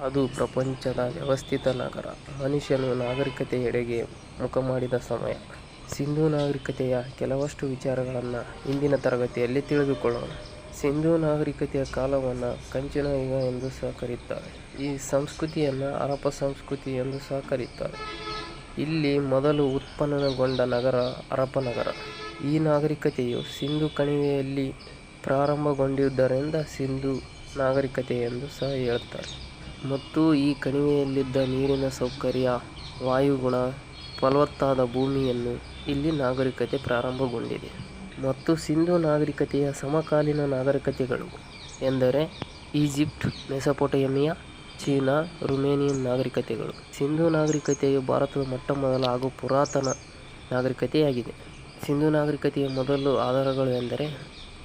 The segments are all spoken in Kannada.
ಅದು ಪ್ರಪಂಚದ ವ್ಯವಸ್ಥಿತ ನಗರ. ಮನುಷ್ಯನು ನಾಗರಿಕತೆಯೆಡೆಗೆ ಮುಖ ಮಾಡಿದ ಸಮಯ. ಸಿಂಧೂ ನಾಗರಿಕತೆಯ ಕೆಲವಷ್ಟು ವಿಚಾರಗಳನ್ನು ಇಂದಿನ ತರಗತಿಯಲ್ಲಿ ತಿಳಿದುಕೊಳ್ಳೋಣ. ಸಿಂಧೂ ನಾಗರಿಕತೆಯ ಕಾಲವನ್ನು ಕಂಚಿನ ಯುಗ ಎಂದು ಸಹ ಕರೆಯುತ್ತಾರೆ. ಈ ಸಂಸ್ಕೃತಿಯನ್ನು ಹರಪ್ಪ ಸಂಸ್ಕೃತಿ ಎಂದು ಸಹ ಕರೆಯುತ್ತಾರೆ. ಇಲ್ಲಿ ಮೊದಲು ಉತ್ಪನ್ನಗೊಂಡ ನಗರ ಹರಪ್ಪ ನಗರ. ಈ ನಾಗರಿಕತೆಯು ಸಿಂಧೂ ಕಣಿವೆಯಲ್ಲಿ ಪ್ರಾರಂಭಗೊಂಡಿದ್ದರಿಂದ ಸಿಂಧೂ ನಾಗರಿಕತೆ ಎಂದು ಸಹ ಹೇಳುತ್ತಾರೆ. ಮತ್ತು ಈ ಕಣಿವೆಯಲ್ಲಿದ್ದ ನೀರಿನ ಸೌಕರ್ಯ, ವಾಯುಗುಣ, ಫಲವತ್ತಾದ ಭೂಮಿಯನ್ನು ಇಲ್ಲಿ ನಾಗರಿಕತೆ ಪ್ರಾರಂಭಗೊಂಡಿದೆ. ಮತ್ತು ಸಿಂಧೂ ನಾಗರಿಕತೆಯ ಸಮಕಾಲೀನ ನಾಗರಿಕತೆಗಳು ಎಂದರೆ ಈಜಿಪ್ಟ್, ಮೆಸೊಪೊಟೇಮಿಯಾ, ಚೀನಾ, ರುಮೇನಿಯನ್ ನಾಗರಿಕತೆಗಳು. ಸಿಂಧೂ ನಾಗರಿಕತೆಯು ಭಾರತದ ಮೊಟ್ಟಮೊದಲ ಹಾಗೂ ಪುರಾತನ ನಾಗರಿಕತೆಯಾಗಿದೆ. ಸಿಂಧೂ ನಾಗರಿಕತೆಯ ಮೊದಲ ಆಧಾರಗಳು ಎಂದರೆ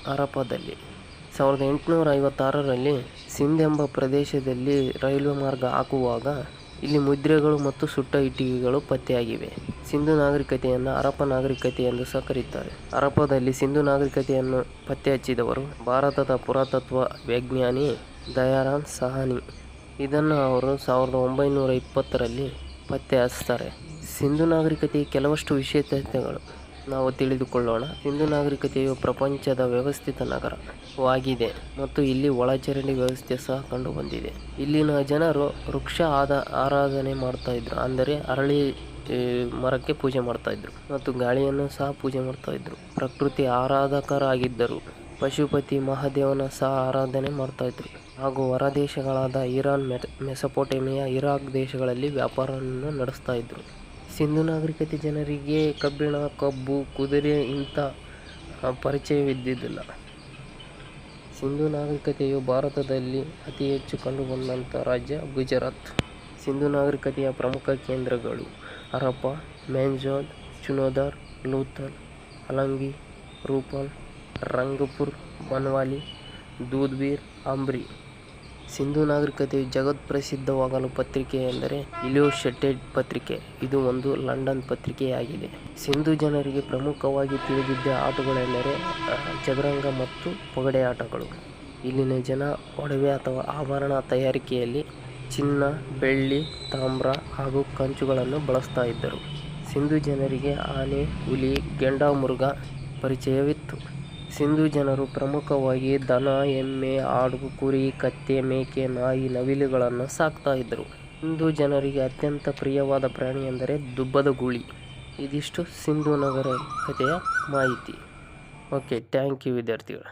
ಹರಪ್ಪದಲ್ಲಿ 1856ರಲ್ಲಿ ಸಿಂಧ್ ಎಂಬ ಪ್ರದೇಶದಲ್ಲಿ ರೈಲ್ವೆ ಮಾರ್ಗ ಹಾಕುವಾಗ ಇಲ್ಲಿ ಮುದ್ರೆಗಳು ಮತ್ತು ಸುಟ್ಟ ಇಟ್ಟಿಗೆಗಳು ಪತ್ತೆಯಾಗಿವೆ. ಸಿಂಧೂ ನಾಗರಿಕತೆಯನ್ನು ಹರಪ್ಪ ನಾಗರಿಕತೆ ಎಂದು ಸಹ ಕರೆಯುತ್ತಾರೆ. ಹರಪ್ಪದಲ್ಲಿ ಸಿಂಧೂ ನಾಗರಿಕತೆಯನ್ನು ಪತ್ತೆಹಚ್ಚಿದವರು ಭಾರತದ ಪುರಾತತ್ವ ವಿಜ್ಞಾನಿ ದಯಾರಾಮ್ ಸಾಹ್ನಿ. ಇದನ್ನು ಅವರು 1920ರಲ್ಲಿ ಪತ್ತೆ ಹಚ್ತಾರೆ. ಸಿಂಧೂ ನಾಗರಿಕತೆಯ ಕೆಲವಷ್ಟು ವಿಶೇಷತೆಗಳು ನಾವು ತಿಳಿದುಕೊಳ್ಳೋಣ. ಸಿಂಧೂ ನಾಗರಿಕತೆಯು ಪ್ರಪಂಚದ ವ್ಯವಸ್ಥಿತ ನಗರವಾಗಿದೆ ಮತ್ತು ಇಲ್ಲಿ ಒಳಚರಂಡಿ ವ್ಯವಸ್ಥೆ ಸಹ ಕಂಡುಬಂದಿದೆ. ಇಲ್ಲಿನ ಜನರು ವೃಕ್ಷ ಆರಾಧನೆ ಮಾಡ್ತಾ ಇದ್ರು, ಅಂದರೆ ಅರಳಿ ಮರಕ್ಕೆ ಪೂಜೆ ಮಾಡ್ತಾ ಇದ್ರು ಮತ್ತು ಗಾಳಿಯನ್ನು ಸಹ ಪೂಜೆ ಮಾಡ್ತಾ ಇದ್ರು. ಪ್ರಕೃತಿ ಆರಾಧಕರಾಗಿದ್ದರು. ಪಶುಪತಿ ಮಹಾದೇವನ ಸಹ ಆರಾಧನೆ ಮಾಡ್ತಾ ಇದ್ರು ಹಾಗೂ ಹೊರದೇಶಗಳಾದ ಇರಾನ್, ಮೆಸೊಪೊಟೇಮಿಯಾ, ಇರಾಕ್ ದೇಶಗಳಲ್ಲಿ ವ್ಯಾಪಾರವನ್ನು ನಡೆಸ್ತಾ ಇದ್ರು. ಸಿಂಧೂ ನಾಗರಿಕತೆ ಜನರಿಗೆ ಕಬ್ಬಿಣ, ಕಬ್ಬು, ಕುದುರೆ ಇಂಥ ಪರಿಚಯವಿದ್ದಿದ್ದಿಲ್ಲ. ಸಿಂಧೂ ನಾಗರಿಕತೆಯು ಭಾರತದಲ್ಲಿ ಅತಿ ಹೆಚ್ಚು ಕಂಡುಬಂದಂಥ ರಾಜ್ಯ ಗುಜರಾತ್. ಸಿಂಧೂ ನಾಗರಿಕತೆಯ ಪ್ರಮುಖ ಕೇಂದ್ರಗಳು ಹರಪ್ಪ, ಮೊಹೆಂಜೊ ಚುನೋದರ್, ಲೂಥಲ್, ಹಲಂಗಿ, ರೂಪಲ್, ರಂಗಪುರ್, ಬನ್ವಾಲಿ, ದೂದ್ಬೀರ್, ಅಂಬ್ರಿ. ಸಿಂಧೂ ನಾಗರಿಕತೆಯು ಜಗತ್ಪ್ರಸಿದ್ಧವಾಗಲು ಪತ್ರಿಕೆ ಎಂದರೆ ಇಲ್ಯುಸ್ಟ್ರೇಟೆಡ್ ಪತ್ರಿಕೆ. ಇದು ಒಂದು ಲಂಡನ್ ಪತ್ರಿಕೆಯಾಗಿದೆ. ಸಿಂಧೂ ಜನರಿಗೆ ಪ್ರಮುಖವಾಗಿ ತಿಳಿದಿದ್ದ ಆಟಗಳೆಂದರೆ ಚದುರಂಗ ಮತ್ತು ಪಗಡೆ ಆಟಗಳು. ಇಲ್ಲಿನ ಜನ ಒಡವೆ ಅಥವಾ ಆಭರಣ ತಯಾರಿಕೆಯಲ್ಲಿ ಚಿನ್ನ, ಬೆಳ್ಳಿ, ತಾಮ್ರ ಹಾಗೂ ಕಂಚುಗಳನ್ನು ಬಳಸ್ತಾ ಇದ್ದರು. ಸಿಂಧೂ ಜನರಿಗೆ ಆನೆ, ಹುಲಿ, ಗೆಂಡಾಮೃಗ ಪರಿಚಯವಿತ್ತು. ಸಿಂಧೂ ಜನರು ಪ್ರಮುಖವಾಗಿ ದನ, ಎಮ್ಮೆ, ಆಡು, ಕುರಿ, ಕತ್ತೆ, ಮೇಕೆ, ನಾಯಿ, ನವಿಲುಗಳನ್ನು ಸಾಕ್ತಾ ಇದ್ದರು. ಸಿಂಧೂ ಜನರಿಗೆ ಅತ್ಯಂತ ಪ್ರಿಯವಾದ ಪ್ರಾಣಿ ಎಂದರೆ ದುಬ್ಬದ ಗೂಳಿ. ಇದಿಷ್ಟು ಸಿಂಧೂ ನಾಗರಿಕತೆಯ ಮಾಹಿತಿ. ಓಕೆ, ಥ್ಯಾಂಕ್ ಯು ವಿದ್ಯಾರ್ಥಿಗಳು.